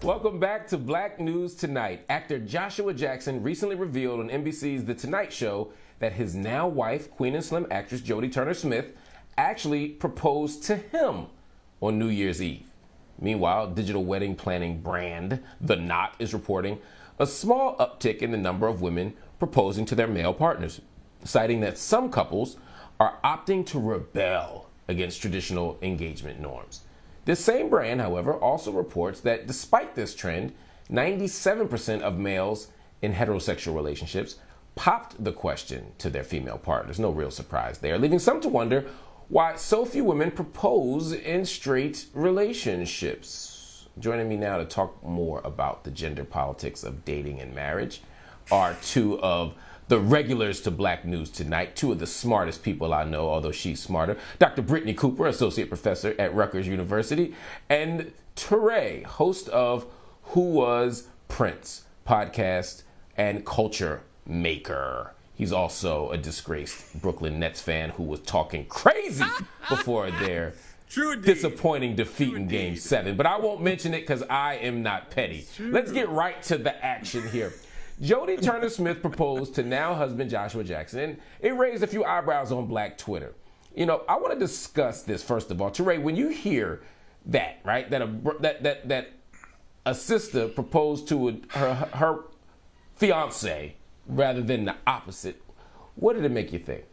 Welcome back to Black News Tonight. Actor Joshua Jackson recently revealed on NBC's The Tonight Show that his now wife, Queen and Slim actress Jodie Turner-Smith, actually proposed to him on New Year's Eve. Meanwhile, digital wedding planning brand The Knot is reporting a small uptick in the number of women proposing to their male partners, citing that some couples are opting to rebel against traditional engagement norms. This same brand, however, also reports that despite this trend, 97% of males in heterosexual relationships popped the question to their female partners. No real surprise there, leaving some to wonder why so few women propose in straight relationships. Joining me now to talk more about the gender politics of dating and marriage are two of the regulars to Black News Tonight, two of the smartest people I know, although she's smarter. Dr. Brittney Cooper, associate professor at Rutgers University, and Touré, host of Who Was Prince podcast and culture maker. He's also a disgraced Brooklyn Nets fan who was talking crazy before their disappointing defeat in Game 7. But I won't mention it because I am not petty. Let's get right to the action here. Jodie Turner-Smith proposed to now husband Joshua Jackson, and it raised a few eyebrows on Black Twitter. You know, I want to discuss this first of all. Touré, when you hear that, right, that a sister proposed to her fiance rather than the opposite, what did it make you think?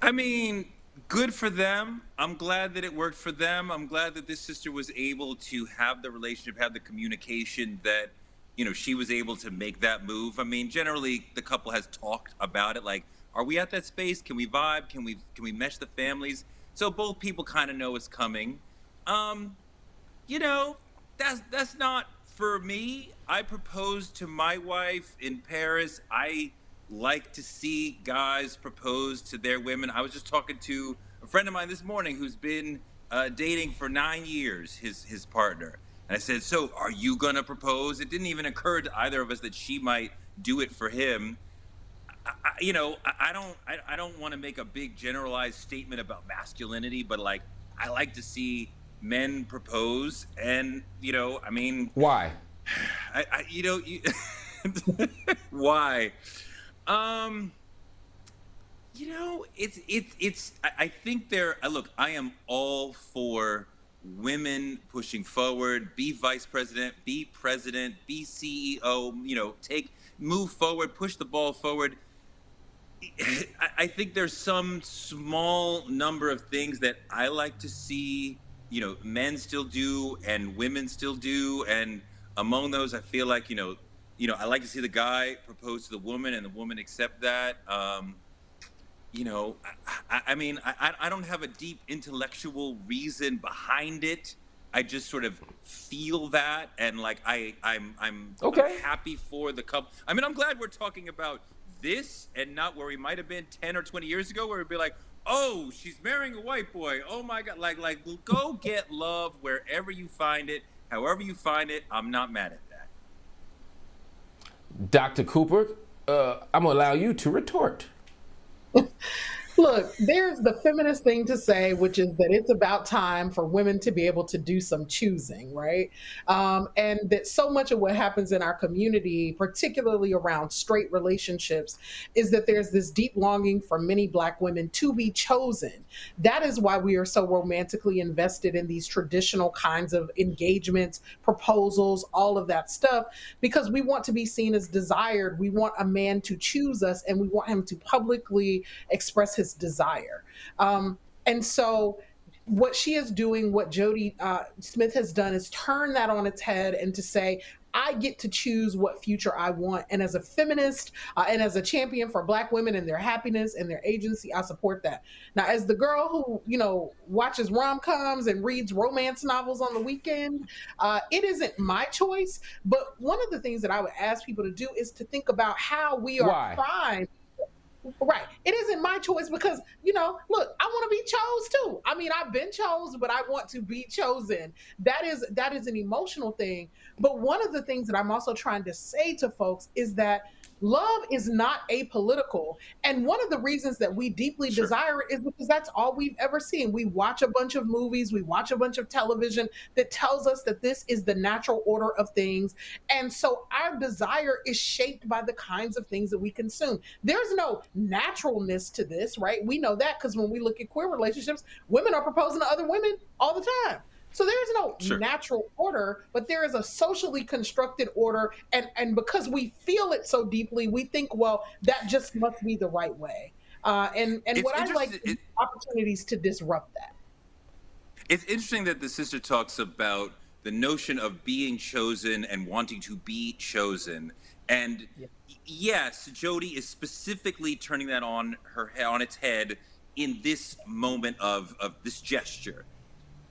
I mean, good for them. I'm glad that it worked for them. I'm glad that this sister was able to have the relationship, have the communication that, you know, she was able to make that move. I mean, generally the couple has talked about it, like, are we at that space? Can we vibe? Can we mesh the families? So both people kind of know it's coming. You know, that's not for me. I proposed to my wife in Paris. I like to see guys propose to their women. I was just talking to a friend of mine this morning who's been dating for 9 years, his partner. And I said, so are you going to propose? It didn't even occur to either of us that she might do it for him. I don't want to make a big generalized statement about masculinity, but like, I like to see men propose. And, you know, I mean, why? Why? You know, I think look, I am all for women pushing forward, be vice president, be president, be CEO, you know, move forward, push the ball forward. I think there's some small number of things that I like to see, you know, men still do and women still do. And among those, I feel like, you know, I like to see the guy propose to the woman and the woman accept that. You know, I mean, I don't have a deep intellectual reason behind it. I just sort of feel that, and like I'm happy for the couple. I mean, I'm glad we're talking about this and not where we might have been 10 or 20 years ago, where we'd be like, oh, she's marrying a white boy. Oh my God, like go get love wherever you find it, however you find it. I'm not mad at that. Dr. Cooper, I'm gonna allow you to retort. Look, there's the feminist thing to say, which is that it's about time for women to be able to do some choosing, right? And that so much of what happens in our community, particularly around straight relationships, is that there's this deep longing for many Black women to be chosen. That is why we are so romantically invested in these traditional kinds of engagements, proposals, all of that stuff, because we want to be seen as desired. We want a man to choose us, and we want him to publicly express his desire. And so what she is doing, what Jodie Smith has done, is turn that on its head and to say, I get to choose what future I want. And as a feminist and as a champion for Black women and their happiness and their agency, I support that. Now, as the girl who, you know, watches rom-coms and reads romance novels on the weekend, it isn't my choice. But one of the things that I would ask people to do is to think about how we are primed. Right. It isn't my choice because, look, I want to be chose too. I mean, I've been chose, but I want to be chosen. That is an emotional thing. But one of the things that I'm also trying to say to folks is that love is not apolitical. And one of the reasons that we deeply Sure. desire it is because that's all we've ever seen. We watch a bunch of movies, we watch a bunch of television that tells us that this is the natural order of things. And so our desire is shaped by the kinds of things that we consume. There's no naturalness to this, right? We know that because when we look at queer relationships, women are proposing to other women all the time. So there's no Sure. natural order, but there is a socially constructed order. And because we feel it so deeply, we think, well, that just must be the right way. And It's what I like interesting. is opportunities to disrupt that. It's interesting that the sister talks about the notion of being chosen and wanting to be chosen. And Yeah. yes, Jody is specifically turning that on its head in this moment of this gesture.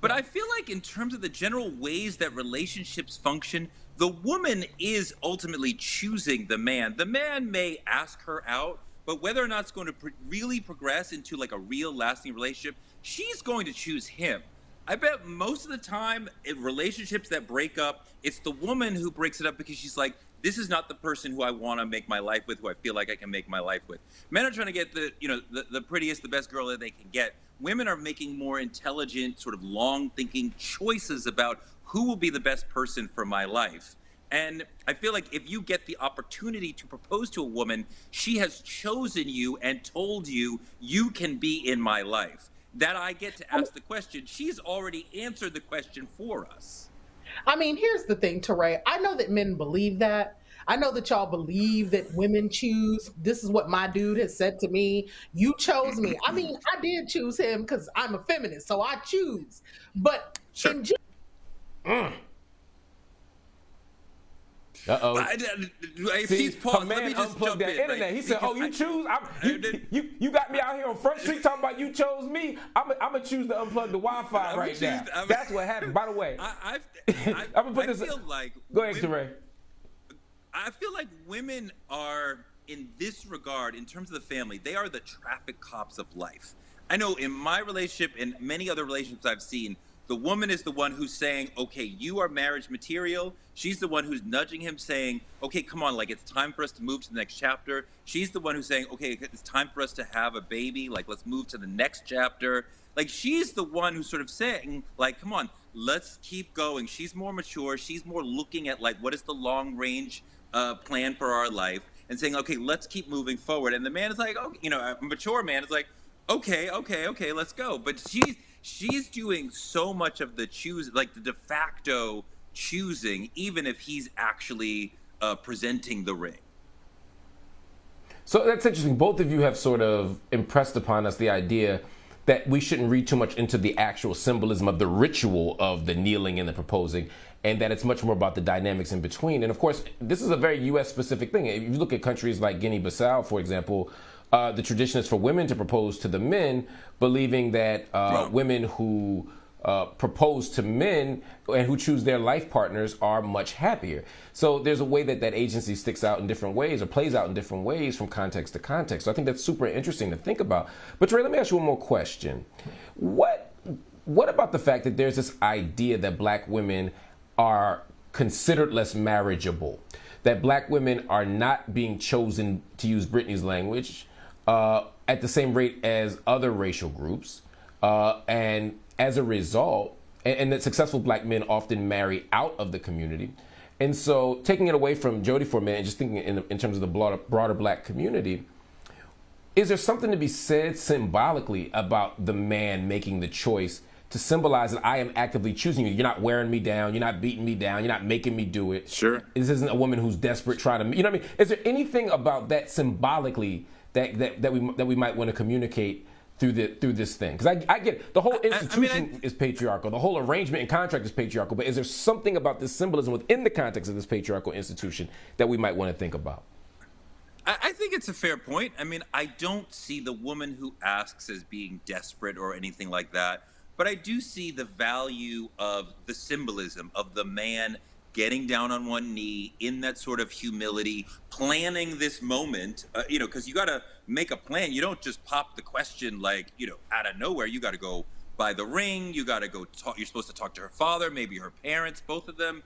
But Yeah. I feel like in terms of the general ways that relationships function, the woman is ultimately choosing the man. The man may ask her out, but whether or not it's going to really progress into like a real lasting relationship, she's going to choose him. I bet most of the time in relationships that break up, it's the woman who breaks it up because she's like, this is not the person who I want to make my life with, who I feel like I can make my life with. Men are trying to get the prettiest, the best girl that they can get. Women are making more intelligent, sort of long thinking choices about who will be the best person for my life. And I feel like if you get the opportunity to propose to a woman, she has chosen you and told you, you can be in my life. That I get to ask the question, she's already answered the question for us. I mean, here's the thing, Touré. I know that men believe that. I know that y'all believe that women choose. This is what my dude has said to me. You chose me. I mean, I did choose him because I'm a feminist, so I choose. But Sure. in Uh-oh. If See, she's her paused, let man me just unplugged jump that in. internet. Right? He said, Because "Oh, you choose? You got me out here on Front Street talking about you chose me. I'm gonna choose to unplug the Wi-Fi right now. That's what happened. By the way, I'm gonna put this. Feel like Go ahead, Touré. I feel like women are, in this regard, in terms of the family, they are the traffic cops of life. I know in my relationship and many other relationships I've seen, the woman is the one who's saying, okay, you are marriage material. She's the one who's nudging him saying, okay, come on, like it's time for us to move to the next chapter. She's the one who's saying, okay, it's time for us to have a baby. Like, let's move to the next chapter. Like, she's the one who's sort of saying, like, come on, let's keep going. She's more mature. She's more looking at, like, what is the long range plan for our life and saying, okay, let's keep moving forward. And the man is like, oh, a mature man is like, okay, let's go. But she's doing so much of the choose, like the de facto choosing, even if he's actually presenting the ring. So that's interesting. Both of you have sort of impressed upon us the idea that we shouldn't read too much into the actual symbolism of the ritual of the kneeling and the proposing, and that it's much more about the dynamics in between. And of course, this is a very U.S. specific thing. If you look at countries like Guinea-Bissau, for example, the tradition is for women to propose to the men, believing that women who propose to men and who choose their life partners are much happier. So there's a way that that agency sticks out in different ways or plays out in different ways from context to context. So I think that's super interesting to think about. But Touré, let me ask you one more question. What about the fact that there's this idea that black women are considered less marriageable, that black women are not being chosen, to use Brittney's language, at the same rate as other racial groups, and as a result, and that successful black men often marry out of the community. And so taking it away from Jody for a minute and just thinking in terms of the broader black community, is there something to be said symbolically about the man making the choice to symbolize that I am actively choosing you? You're not wearing me down. You're not beating me down. You're not making me do it. Sure. This isn't a woman who's desperate trying to, you know what I mean? Is there anything about that symbolically that we might want to communicate through this thing? Because I get the whole institution is patriarchal, the whole arrangement and contract is patriarchal, but is there something about this symbolism within the context of this patriarchal institution that we might want to think about? I think it's a fair point. I mean, I don't see the woman who asks as being desperate or anything like that, but I do see the value of the symbolism of the man getting down on one knee in that sort of humility, planning this moment, because you got to make a plan. You don't just pop the question like, out of nowhere. You got to go buy the ring. You got to go talk. You're supposed to talk to her father, maybe her parents, both of them,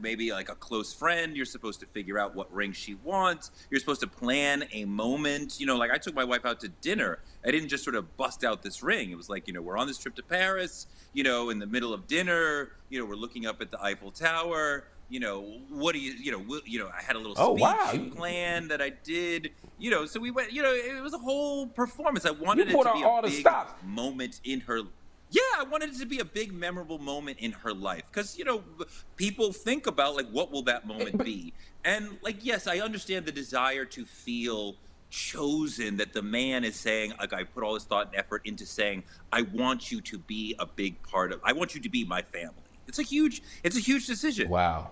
maybe like a close friend. You're supposed to figure out what ring she wants. You're supposed to plan a moment. Like I took my wife out to dinner. I didn't just sort of bust out this ring. It was like, we're on this trip to Paris, in the middle of dinner, we're looking up at the Eiffel Tower. What do I had a little speech plan that I did, so we went, it was a whole performance. I wanted it to be a big moment in her. Yeah, I wanted it to be a big, memorable moment in her life. Because, people think about, like, what will that moment be? And, like, yes, I understand the desire to feel chosen, that the man is saying, like, I put all this thought and effort into saying, I want you to be a big part of, I want you to be my family. It's a huge decision. Wow.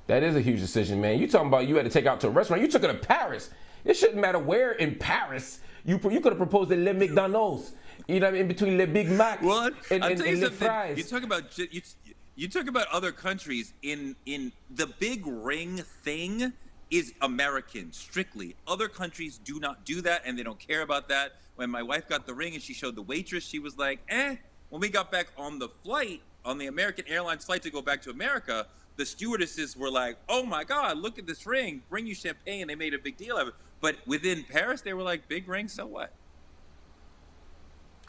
That is a huge decision, man. You talking about you had to take out to a restaurant. You took her to Paris. It shouldn't matter where in Paris. You could have proposed at Le McDonald's. In between Le Big Mac and Le Fries. You talk about other countries. In the big ring thing is American, strictly. Other countries do not do that, and they don't care about that. When my wife got the ring and she showed the waitress, she was like, eh. When we got back on the flight, on the American Airlines flight to go back to America, the stewardesses were like, oh my God, look at this ring. Bring you champagne. They made a big deal of it. But within Paris, they were like, big ring, so what?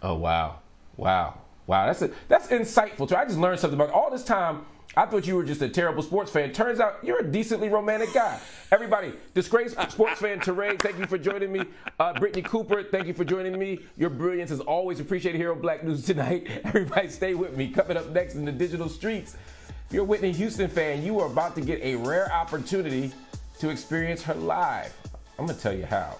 Oh, wow. That's insightful, too. I just learned something about all this time. I thought you were just a terrible sports fan. Turns out you're a decently romantic guy. Everybody, disgraced sports fan Touré, thank you for joining me. Brittney Cooper, thank you for joining me. Your brilliance is always appreciated here on Black News Tonight. Everybody stay with me. Coming up next in the digital streets, if you're a Whitney Houston fan, you are about to get a rare opportunity to experience her live. I'm going to tell you how.